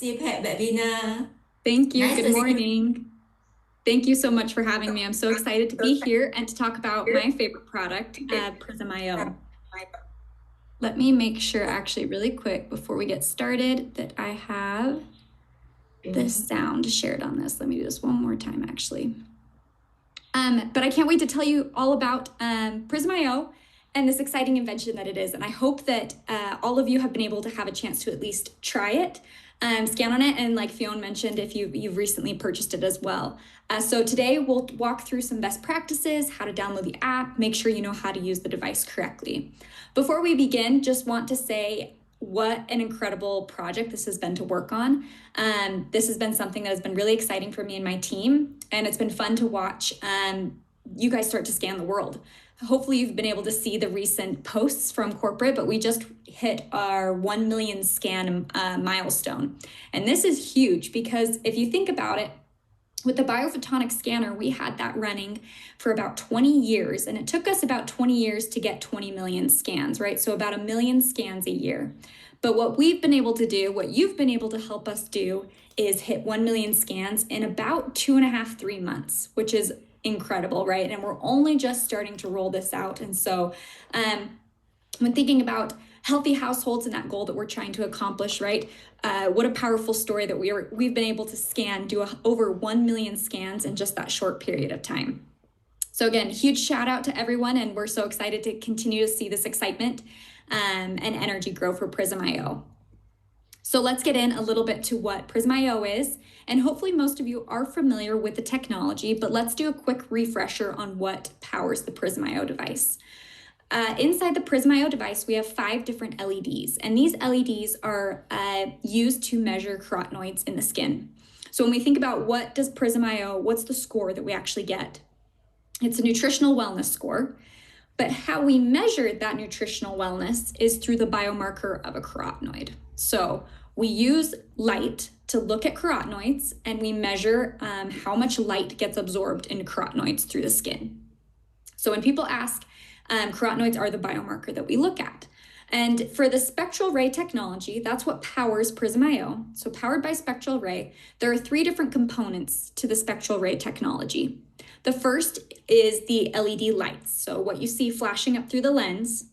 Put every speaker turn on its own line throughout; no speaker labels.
Dịp hẹn bạn Vina.
Thank you.
Nice
Good
to see you.
morning. Thank you so much for having me. I'm so excited to be here and to talk about my favorite product, PrysmiO. Let me make sure actually really quick before we get started that I have the sound shared on this. Let me do this one more time actually. But I can't wait to tell you all about PrysmiO and this exciting invention that it is. And I hope that all of you have been able to have a chance to at least try it, scan on it, and like Fionn mentioned, if you've recently purchased it as well. So today we'll walk through some best practices, how to download the app, make sure you know how to use the device correctly. Before we begin, just want to say what an incredible project this has been to work on. This has been something that has been really exciting for me and my team, and it's been fun to watch you guys start to scan the world. Hopefully you've been able to see the recent posts from corporate, but we just hit our 1 million scan milestone. And this is huge because if you think about it, with the biophotonic scanner, we had that running for about 20 years, and it took us about 20 years to get 20 million scans, right? So about 1 million scans a year. But what we've been able to do, what you've been able to help us do, is hit 1 million scans in about 2.5, 3 months, which is incredible, right? And we're only just starting to roll this out. And so when thinking about healthy households and that goal that we're trying to accomplish, right? What a powerful story that we've been able to do over 1 million scans in just that short period of time. So again, huge shout out to everyone, and we're so excited to continue to see this excitement and energy grow for PrysmiO. So let's get in a little bit to what PrysmiO is, and hopefully most of you are familiar with the technology, but let's do a quick refresher on what powers the PrysmiO device. Inside the PrysmiO device, we have 5 different LEDs, and these LEDs are used to measure carotenoids in the skin. So when we think about what does PrysmiO, what's the score that we actually get? It's a nutritional wellness score, but how we measure that nutritional wellness is through the biomarker of a carotenoid. So we use light to look at carotenoids, and we measure how much light gets absorbed in carotenoids through the skin. So when people ask, carotenoids are the biomarker that we look at. And for the spectral ray technology, that's what powers PrysmiO. So powered by spectral ray, there are 3 different components to the spectral ray technology. The first is the LED lights. So what you see flashing up through the lens,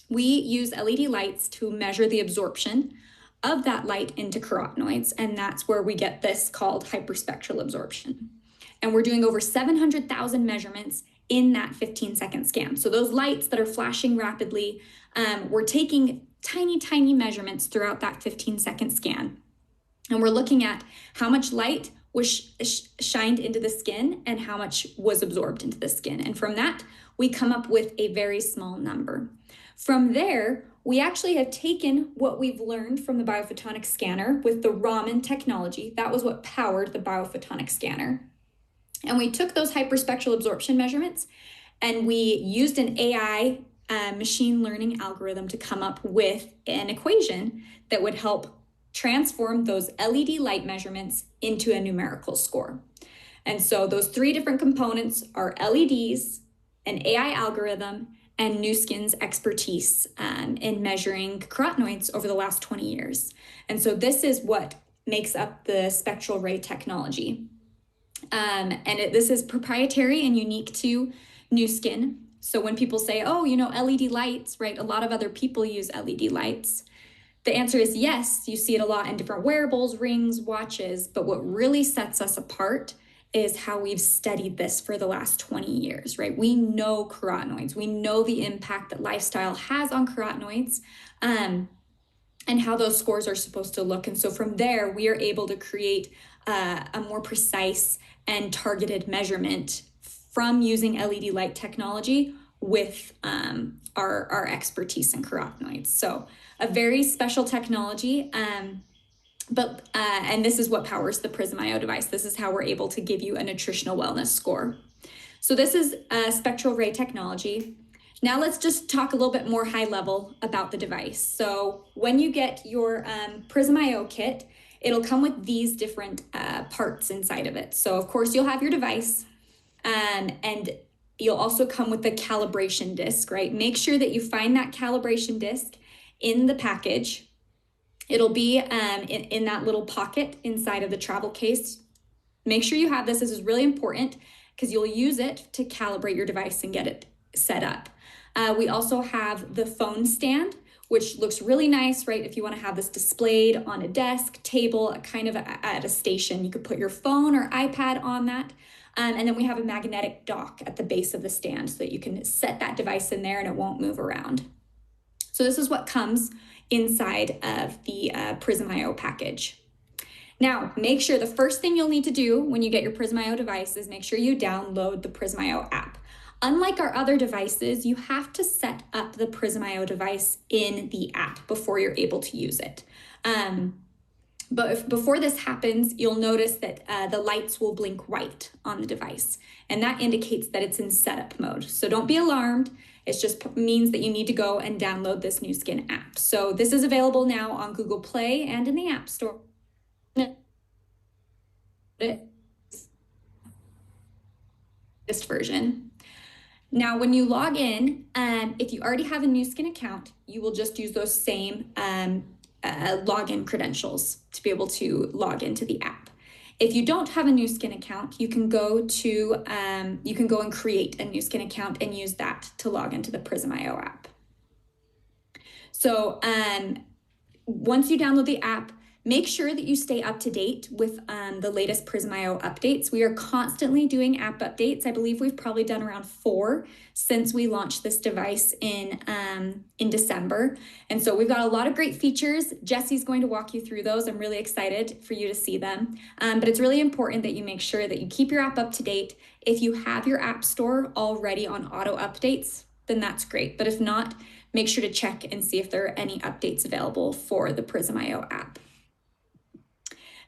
we use LED lights to measure the absorption of that light into carotenoids, and that's where we get this called hyperspectral absorption. And we're doing over 700,000 measurements in that 15-second scan. So those lights that are flashing rapidly, we're taking tiny, tiny measurements throughout that 15-second scan. And we're looking at how much light was shined into the skin and how much was absorbed into the skin. And from that, we come up with a very small number. From there, we actually have taken what we've learned from the biophotonic scanner with the Raman technology. That was what powered the biophotonic scanner. And we took those hyperspectral absorption measurements and we used an AI machine learning algorithm to come up with an equation that would help transform those LED light measurements into a numerical score. And so those 3 different components are LEDs, an AI algorithm, and Nu Skin's expertise in measuring carotenoids over the last 20 years. And so this is what makes up the spectral ray technology. This is proprietary and unique to Nu Skin. So when people say, oh, LED lights, right? A lot of other people use LED lights. The answer is yes, you see it a lot in different wearables, rings, watches, but what really sets us apart is how we've studied this for the last 20 years, right? We know carotenoids. We know the impact that lifestyle has on carotenoids, and how those scores are supposed to look. And so from there, we are able to create a more precise and targeted measurement from using LED light technology with our expertise in carotenoids. So a very special technology, and this is what powers the PrysmiO device. This is how we're able to give you a nutritional wellness score. So this is spectral ray technology. Now let's just talk a little bit more high level about the device. So when you get your PrysmiO kit, it'll come with these different parts inside of it. So of course you'll have your device, and you'll also come with the calibration disc, right? Make sure that you find that calibration disc in the package. It'll be in that little pocket inside of the travel case. Make sure you have this. This is really important because you'll use it to calibrate your device and get it set up. We also have the phone stand, which looks really nice, right? If you want to have this displayed on a desk, table, kind of at a station, you could put your phone or iPad on that. And then we have a magnetic dock at the base of the stand so that you can set that device in there and it won't move around. So this is what comes inside of the PrysmiO package. Now, make sure the first thing you'll need to do when you get your PrysmiO device is make sure you download the PrysmiO app. Unlike our other devices, you have to set up the PrysmiO device in the app before you're able to use it. But before this happens, you'll notice that the lights will blink white on the device, and that indicates that it's in setup mode. So don't be alarmed. It just means that you need to go and download this Nu Skin app. So this is available now on Google Play and in the App Store. This version. Now, when you log in, if you already have a Nu Skin account, you will just use those same login credentials to be able to log into the app. If you don't have a Nu Skin account, you can go and create a Nu Skin account and use that to log into the PrysmiO app. So once you download the app, make sure that you stay up to date with the latest PrysmiO updates. We are constantly doing app updates. I believe we've probably done around 4 since we launched this device in December. And so we've got a lot of great features. Jesse's going to walk you through those. I'm really excited for you to see them. But it's really important that you make sure that you keep your app up to date. If you have your app store already on auto updates, then that's great. But if not, make sure to check and see if there are any updates available for the PrysmiO app.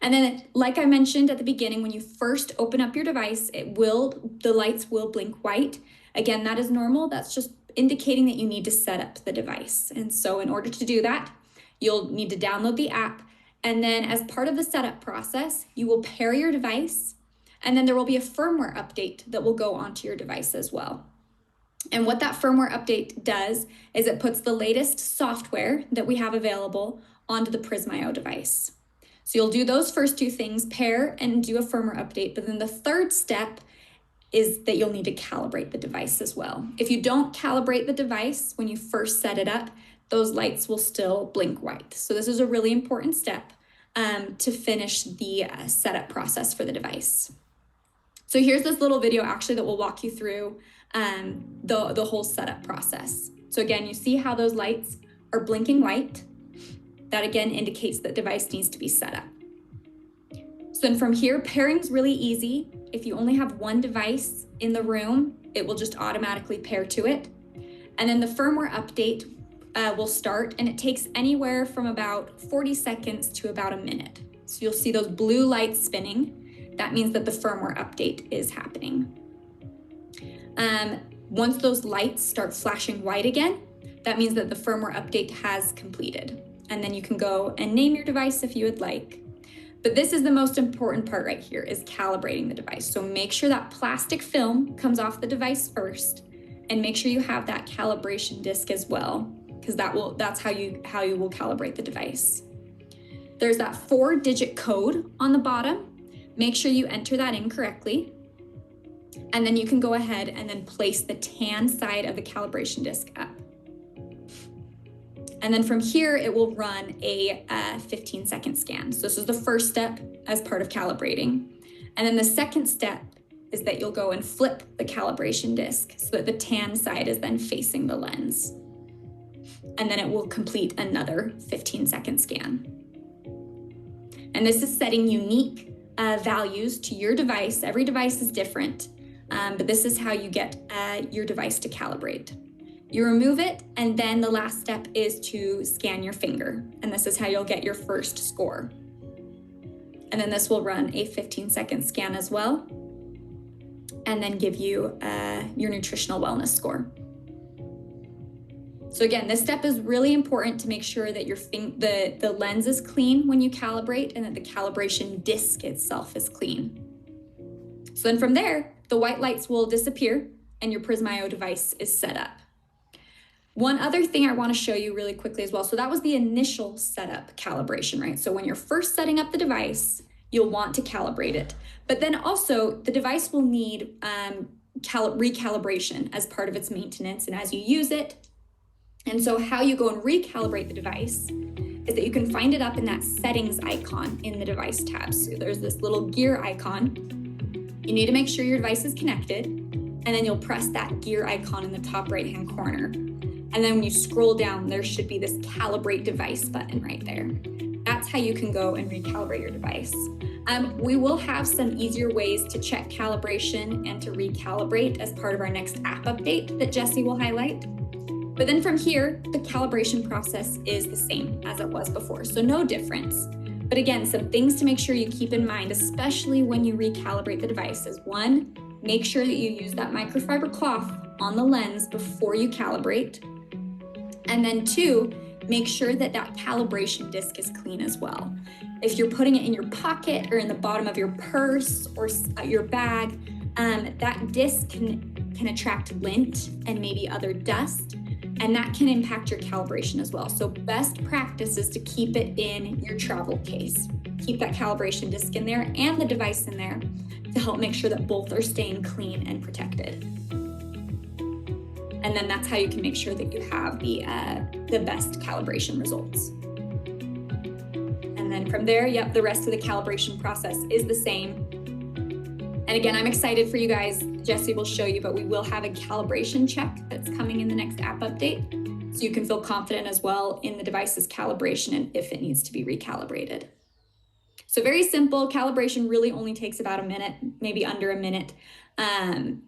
And then, like I mentioned at the beginning, when you first open up your device, the lights will blink white. Again, that is normal. That's just indicating that you need to set up the device. And so in order to do that, you'll need to download the app. And then as part of the setup process, you will pair your device, and then there will be a firmware update that will go onto your device as well. And what that firmware update does is it puts the latest software that we have available onto the PrysmiO device. So you'll do those first 2 things, pair and do a firmware update. But then the third step is that you'll need to calibrate the device as well. If you don't calibrate the device when you first set it up, those lights will still blink white. So this is a really important step to finish the setup process for the device. So here's this little video actually that will walk you through the whole setup process. So again, you see how those lights are blinking white. That again indicates that device needs to be set up. So then from here, pairing's really easy. If you only have one device in the room, it will just automatically pair to it. And then the firmware update will start, and it takes anywhere from about 40 seconds to about a minute. So you'll see those blue lights spinning. That means that the firmware update is happening. Once those lights start flashing white again, that means that the firmware update has completed. And then you can go and name your device if you would like. But this is the most important part right here, is calibrating the device. So make sure that plastic film comes off the device first, and make sure you have that calibration disc as well, because that's how you will calibrate the device. There's that 4-digit code on the bottom. Make sure you enter that in correctly. And then you can go ahead and then place the tan side of the calibration disc up. And then from here, it will run a 15-second scan. So this is the first step as part of calibrating. And then the second step is that you'll go and flip the calibration disc so that the tan side is then facing the lens. And then it will complete another 15-second scan. And this is setting unique values to your device. Every device is different, but this is how you get your device to calibrate. You remove it, and then the last step is to scan your finger. And this is how you'll get your first score. And then this will run a 15-second scan as well, and then give you your nutritional wellness score. So again, this step is really important to make sure that the lens is clean when you calibrate, and that the calibration disc itself is clean. So then from there, the white lights will disappear and your PrysmiO device is set up. One other thing I want to show you really quickly as well. So that was the initial setup calibration, right? So when you're first setting up the device, you'll want to calibrate it. But then also the device will need recalibration as part of its maintenance and as you use it. And so how you go and recalibrate the device is that you can find it up in that settings icon in the device tab. So there's this little gear icon. You need to make sure your device is connected, and then you'll press that gear icon in the top right-hand corner. And then when you scroll down, there should be this calibrate device button right there. That's how you can go and recalibrate your device. We will have some easier ways to check calibration and to recalibrate as part of our next app update that Jessie will highlight. But then from here, the calibration process is the same as it was before, so no difference. But again, some things to make sure you keep in mind, especially when you recalibrate the device, is one, make sure that you use that microfiber cloth on the lens before you calibrate. And then two, make sure that that calibration disc is clean as well. If you're putting it in your pocket or in the bottom of your purse or your bag, that disc can attract lint and maybe other dust, and that can impact your calibration as well. So best practice is to keep it in your travel case. Keep that calibration disc in there and the device in there to help make sure that both are staying clean and protected. And then that's how you can make sure that you have the best calibration results. And then from there, yep, the rest of the calibration process is the same. And again, I'm excited for you guys. Jessie will show you, but we will have a calibration check that's coming in the next app update. So you can feel confident as well in the device's calibration and if it needs to be recalibrated. So very simple. Calibration really only takes about a minute, maybe under a minute.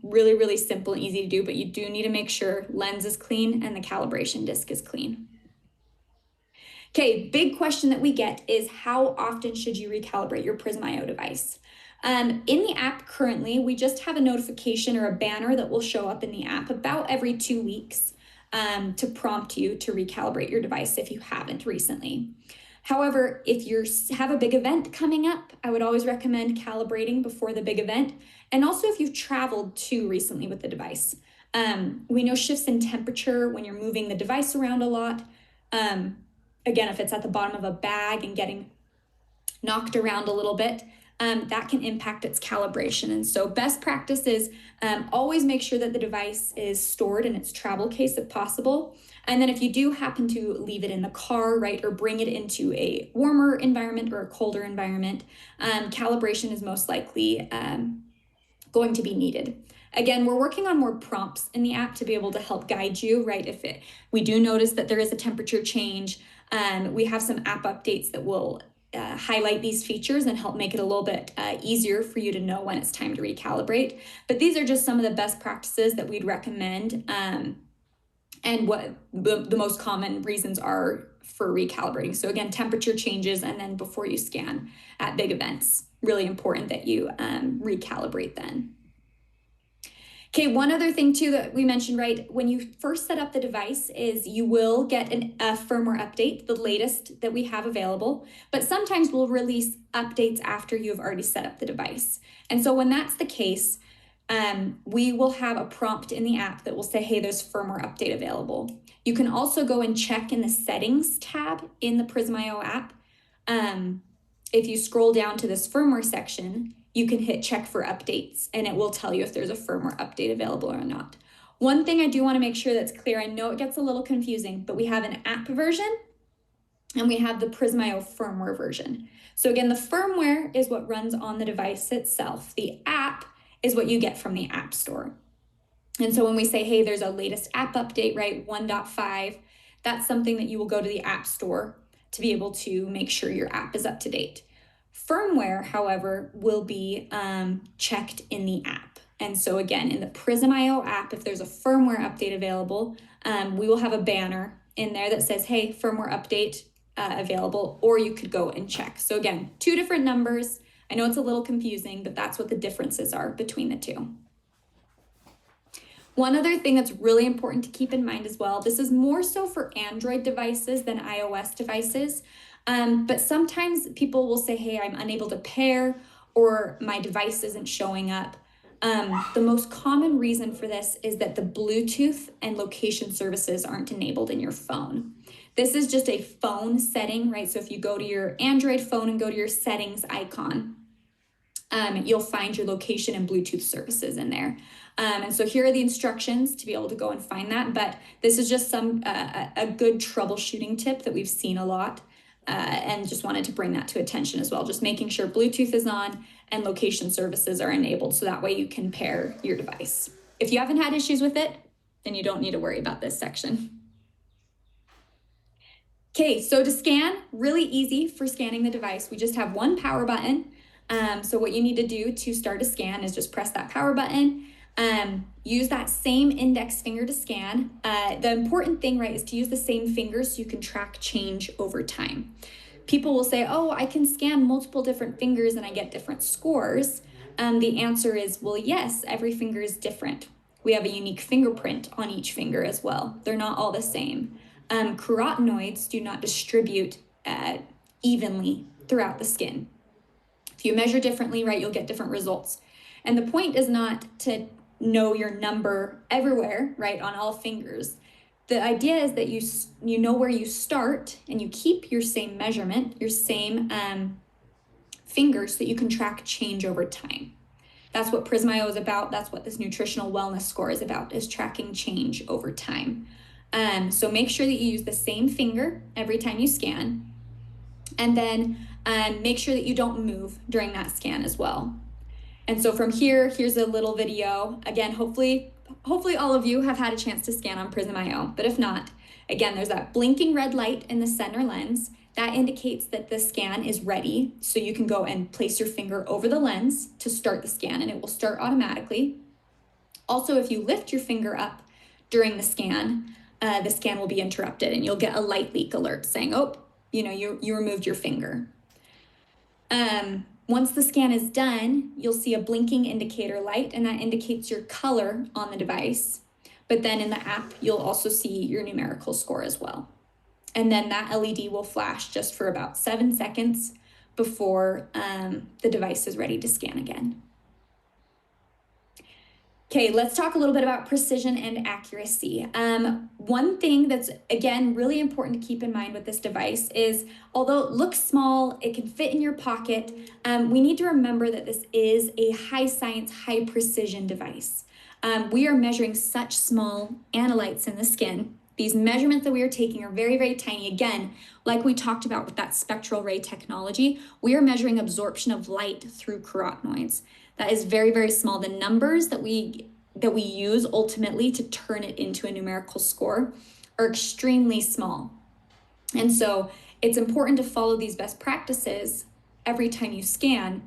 Really, really simple and easy to do, but you do need to make sure lens is clean and the calibration disc is clean. Okay, big question that we get is how often should you recalibrate your PrysmiO device? In the app currently, we just have a notification or a banner that will show up in the app about every 2 weeks to prompt you to recalibrate your device if you haven't recently. However, if you have a big event coming up, I would always recommend calibrating before the big event. And also if you've traveled too recently with the device. We know shifts in temperature when you're moving the device around a lot. Again, if it's at the bottom of a bag and getting knocked around a little bit, that can impact its calibration. And so best practice is always make sure that the device is stored in its travel case if possible. And then if you do happen to leave it in the car, right, or bring it into a warmer environment or a colder environment, calibration is most likely going to be needed. Again, we're working on more prompts in the app to be able to help guide you, right? We do notice that there is a temperature change, we have some app updates that will highlight these features and help make it a little bit easier for you to know when it's time to recalibrate. But these are just some of the best practices that we'd recommend and what the most common reasons are for recalibrating. So again, temperature changes and then before you scan at big events, really important that you recalibrate then. Okay, one other thing too that we mentioned, right, when you first set up the device is you will get a firmware update, the latest that we have available, but sometimes we'll release updates after you have already set up the device. And so when that's the case, we will have a prompt in the app that will say, hey, there's firmware update available. You can also go and check in the settings tab in the PrysmiO app. If you scroll down to this firmware section, you can hit check for updates and it will tell you if there's a firmware update available or not. One thing I do want to make sure that's clear, I know it gets a little confusing, but we have an app version and we have the PrysmiO firmware version. So again, the firmware is what runs on the device itself. The app is what you get from the App Store. And so when we say, hey, there's a latest app update, right, 1.5, that's something that you will go to the App Store to be able to make sure your app is up to date. Firmware, however, will be checked in the app. And so again, in the PrysmiO app, if there's a firmware update available, we will have a banner in there that says, hey, firmware update available, or you could go and check. So again, 2 different numbers. I know it's a little confusing, but that's what the differences are between the 2. One other thing that's really important to keep in mind as well, this is more so for Android devices than iOS devices. But sometimes people will say, hey, I'm unable to pair or my device isn't showing up. The most common reason for this is that the Bluetooth and location services aren't enabled in your phone. This is just a phone setting, right? So if you go to your Android phone and go to your settings icon, you'll find your location and Bluetooth services in there. And so here are the instructions to be able to go and find that. But this is just a good troubleshooting tip that we've seen a lot, and just wanted to bring that to attention as well. Just making sure Bluetooth is on and location services are enabled, so that way you can pair your device. If you haven't had issues with it, then you don't need to worry about this section. Okay, so to scan, really easy for scanning the device. We just have one power button. So what you need to do to start a scan is just press that power button. Use that same index finger to scan. The important thing, right, is to use the same fingers so you can track change over time. People will say, oh, I can scan multiple different fingers and I get different scores. The answer is, well, yes, every finger is different. We have a unique fingerprint on each finger as well. They're not all the same. Carotenoids do not distribute evenly throughout the skin. If you measure differently, right, you'll get different results. And the point is not to know your number everywhere, right, on all fingers. The idea is that you know where you start and you keep your same measurement, your same fingers, so that you can track change over time. That's what PrysmiO is about. That's what this nutritional wellness score is about, is tracking change over time. So make sure that you use the same finger every time you scan, and then make sure that you don't move during that scan as well. And so from here, here's a little video. Again, hopefully all of you have had a chance to scan on PrysmiO, but if not, again, there's that blinking red light in the center lens. That indicates that the scan is ready, so you can go and place your finger over the lens to start the scan, and it will start automatically. Also, if you lift your finger up during the scan will be interrupted, and you'll get a light leak alert saying, oh, you removed your finger. Once the scan is done, you'll see a blinking indicator light, and that indicates your color on the device. But then in the app, you'll also see your numerical score as well. And then that LED will flash just for about 7 seconds before the device is ready to scan again. Okay, let's talk a little bit about precision and accuracy. One thing that's, again, really important to keep in mind with this device is, although it looks small, it can fit in your pocket, we need to remember that this is a high science, high precision device. We are measuring such small analytes in the skin. These measurements that we are taking are very, very tiny. Again, like we talked about with that spectral ray technology, we are measuring absorption of light through carotenoids. That is very, very small. The numbers that we use ultimately to turn it into a numerical score are extremely small. And so it's important to follow these best practices every time you scan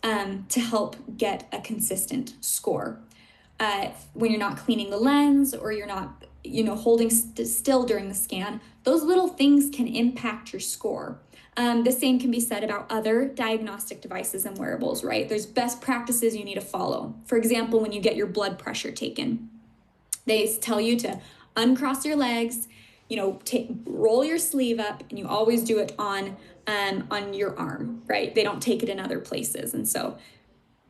to help get a consistent score. When you're not cleaning the lens, or you're not holding still during the scan, those little things can impact your score. The same can be said about other diagnostic devices and wearables, right? There's best practices you need to follow. For example, when you get your blood pressure taken, they tell you to uncross your legs, roll your sleeve up, and you always do it on your arm, right? They don't take it in other places. And so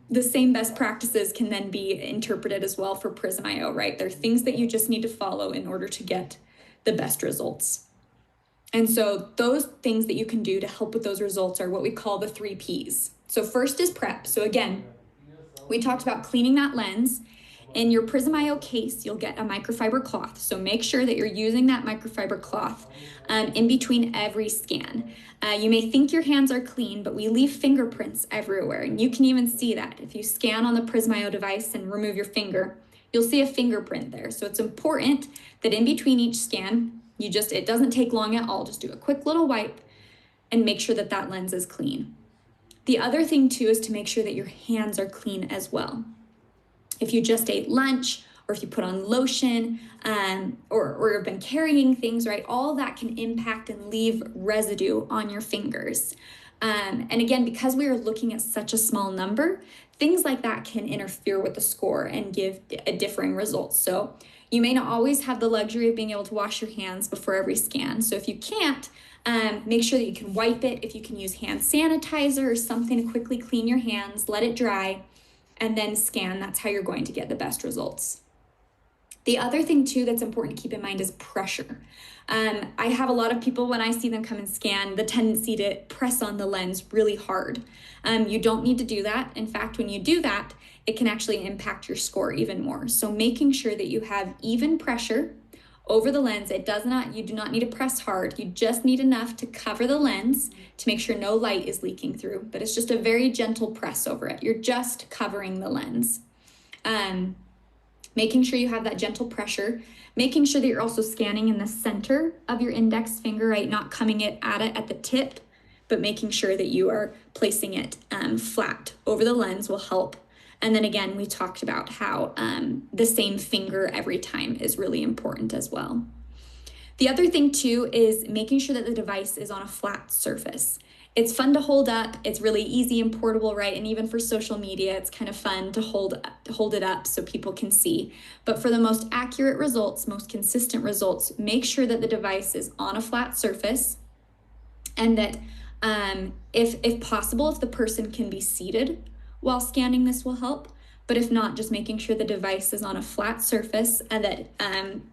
the same best practices can then be interpreted as well for PrysmiO, right? There are things that you just need to follow in order to get the best results. And so those things that you can do to help with those results are what we call the 3 Ps. So first is prep. So again, we talked about cleaning that lens. In your PrysmiO case, you'll get a microfiber cloth. So make sure that you're using that microfiber cloth in between every scan. You may think your hands are clean, but we leave fingerprints everywhere. And you can even see that. If you scan on the PrysmiO device and remove your finger, you'll see a fingerprint there. So it's important that in between each scan, it doesn't take long at all. Just do a quick little wipe and make sure that that lens is clean. The other thing too is to make sure that your hands are clean as well. If you just ate lunch, or if you put on lotion, or have been carrying things, right, all that can impact and leave residue on your fingers. And again, because we are looking at such a small number, things like that can interfere with the score and give a differing result. So you may not always have the luxury of being able to wash your hands before every scan. So if you can't, make sure that you can wipe it. If you can use hand sanitizer or something to quickly clean your hands, let it dry. and then scan. That's how you're going to get the best results. The other thing too that's important to keep in mind is pressure. I have a lot of people, when I see them come and scan, the tendency to press on the lens really hard. You don't need to do that. In fact, when you do that, it can actually impact your score even more. So making sure that you have even pressure over the lens. You do not need to press hard. You just need enough to cover the lens to make sure no light is leaking through, but it's just a very gentle press over it. You're just covering the lens. Making sure you have that gentle pressure, making sure that you're also scanning in the center of your index finger, right? Not coming at it at the tip, but making sure that you are placing it flat over the lens will help. And then again, we talked about how the same finger every time is really important as well. The other thing too is making sure that the device is on a flat surface. It's fun to hold up. It's really easy and portable, right? And even for social media, it's kind of fun to hold it up so people can see. But for the most accurate results, most consistent results, make sure that the device is on a flat surface, and that if possible, if the person can be seated while scanning, this will help. But if not, just making sure the device is on a flat surface, and that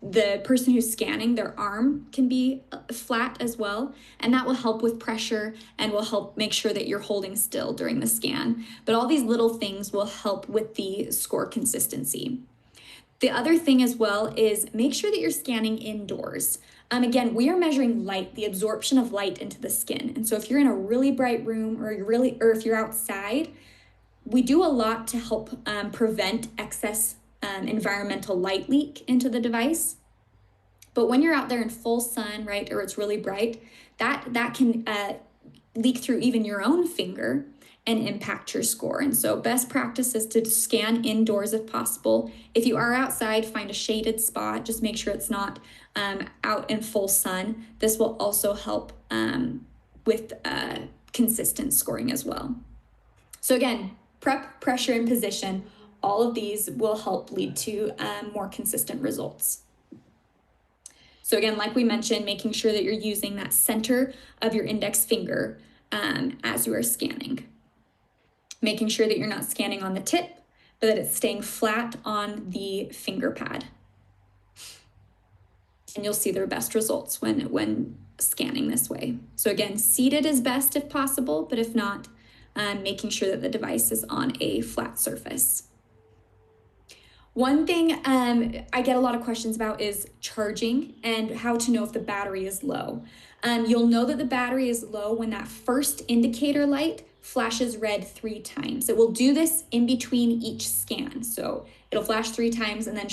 the person who's scanning, their arm can be flat as well. And that will help with pressure and will help make sure that you're holding still during the scan. But all these little things will help with the score consistency. The other thing as well is make sure that you're scanning indoors. Again, we are measuring light, the absorption of light into the skin. And so if you're in a really bright room, or if you're outside, we do a lot to help prevent excess environmental light leak into the device. But when you're out there in full sun, right, or it's really bright, that can leak through even your own finger and impact your score. And so best practice is to scan indoors if possible. If you are outside, find a shaded spot. Just make sure it's not out in full sun. This will also help with consistent scoring as well. So again, prep, pressure, and position, all of these will help lead to more consistent results. So again, like we mentioned, making sure that you're using that center of your index finger as you are scanning. Making sure that you're not scanning on the tip, but that it's staying flat on the finger pad. And you'll see their best results when scanning this way. So again, seated is best if possible, but if not, making sure that the device is on a flat surface. One thing I get a lot of questions about is charging and how to know if the battery is low. You'll know that the battery is low when that first indicator light flashes red 3 times. It will do this in between each scan. So it'll flash 3 times and then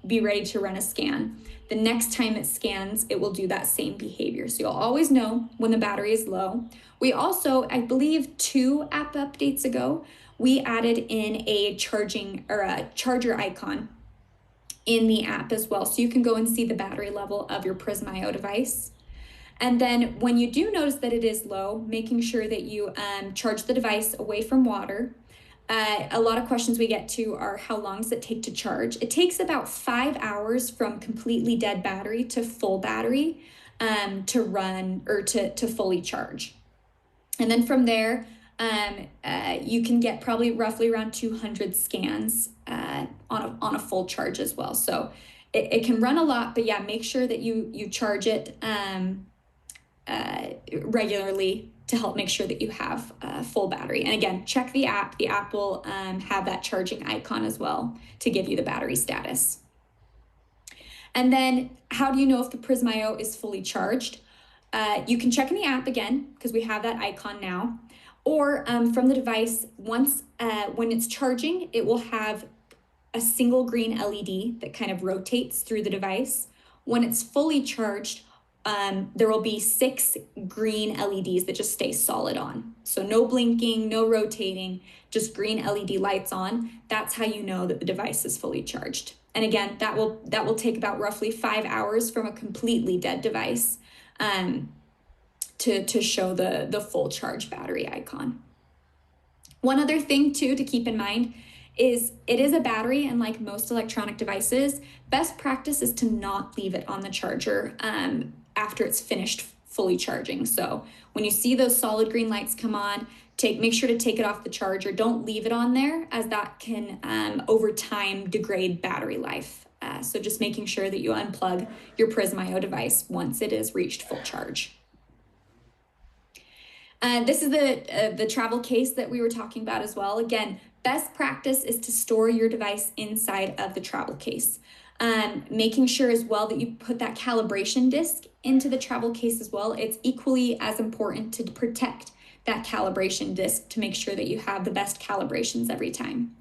be ready to run a scan. The next time it scans, it will do that same behavior. So you'll always know when the battery is low. We also, I believe 2 app updates ago, we added in a charger icon in the app as well. So you can go and see the battery level of your PrysmiO device. And then when you do notice that it is low, making sure that you charge the device away from water. A lot of questions we get to are, how long does it take to charge? It takes about 5 hours from completely dead battery to full battery to run or to fully charge. And then from there, you can get probably roughly around 200 scans on a full charge as well. So it can run a lot, but yeah, make sure that you charge it regularly to help make sure that you have full battery. And again, check the app. The app will have that charging icon as well to give you the battery status. And then how do you know if the PrysmiO is fully charged? You can check in the app again, because we have that icon now, or from the device. Once when it's charging, it will have a single green LED that kind of rotates through the device. When it's fully charged, there will be 6 green LEDs that just stay solid on. So no blinking, no rotating, just green LED lights on. That's how you know that the device is fully charged. And again, that will take about roughly 5 hours from a completely dead device to show the full charge battery icon. One other thing too to keep in mind is it is a battery, and like most electronic devices, best practice is to not leave it on the charger after it's finished fully charging. So when you see those solid green lights come on, make sure to take it off the charger. Don't leave it on there, as that can over time degrade battery life. So just making sure that you unplug your PrysmiO device once it has reached full charge. This is the travel case that we were talking about as well. Again, best practice is to store your device inside of the travel case. Making sure as well that you put that calibration disc into the travel case as well. It's equally as important to protect that calibration disc to make sure that you have the best calibrations every time.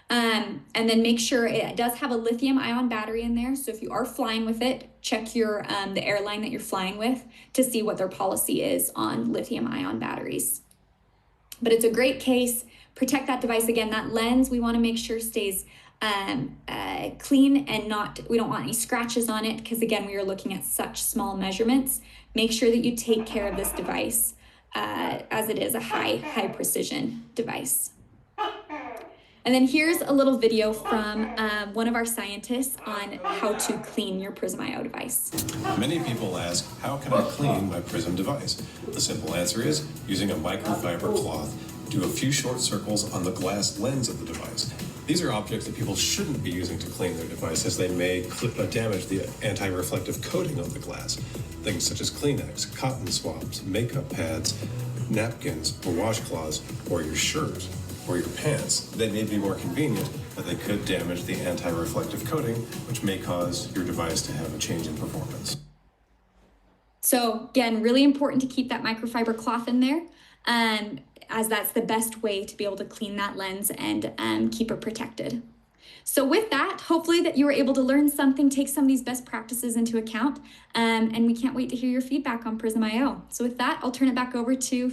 And then make sure it does have a lithium-ion battery in there. So if you are flying with it, check your the airline that you're flying with to see what their policy is on lithium-ion batteries. But it's a great case. Protect that device. Again, that lens we want to make sure stays clean and we don't want any scratches on it, because again, we are looking at such small measurements. Make sure that you take care of this device as it is a high precision device. And then here's a little video from one of our scientists on how to clean your PrysmiO device.
Many people ask, how can I clean my Prism device? The simple answer is using a microfiber cloth. Do a few short circles on the glass lens of the device. These are objects that people shouldn't be using to clean their device, as they may damage the anti-reflective coating on the glass. Things such as Kleenex, cotton swabs, makeup pads, napkins, or washcloths, or your shirt, or your pants. They may be more convenient, but they could damage the anti-reflective coating, which may cause your device to have a change in performance.
So again, really important to keep that microfiber cloth in there, as that's the best way to be able to clean that lens and keep it protected. So with that, hopefully that you were able to learn something, take some of these best practices into account, and we can't wait to hear your feedback on PrysmiO. So with that, I'll turn it back over to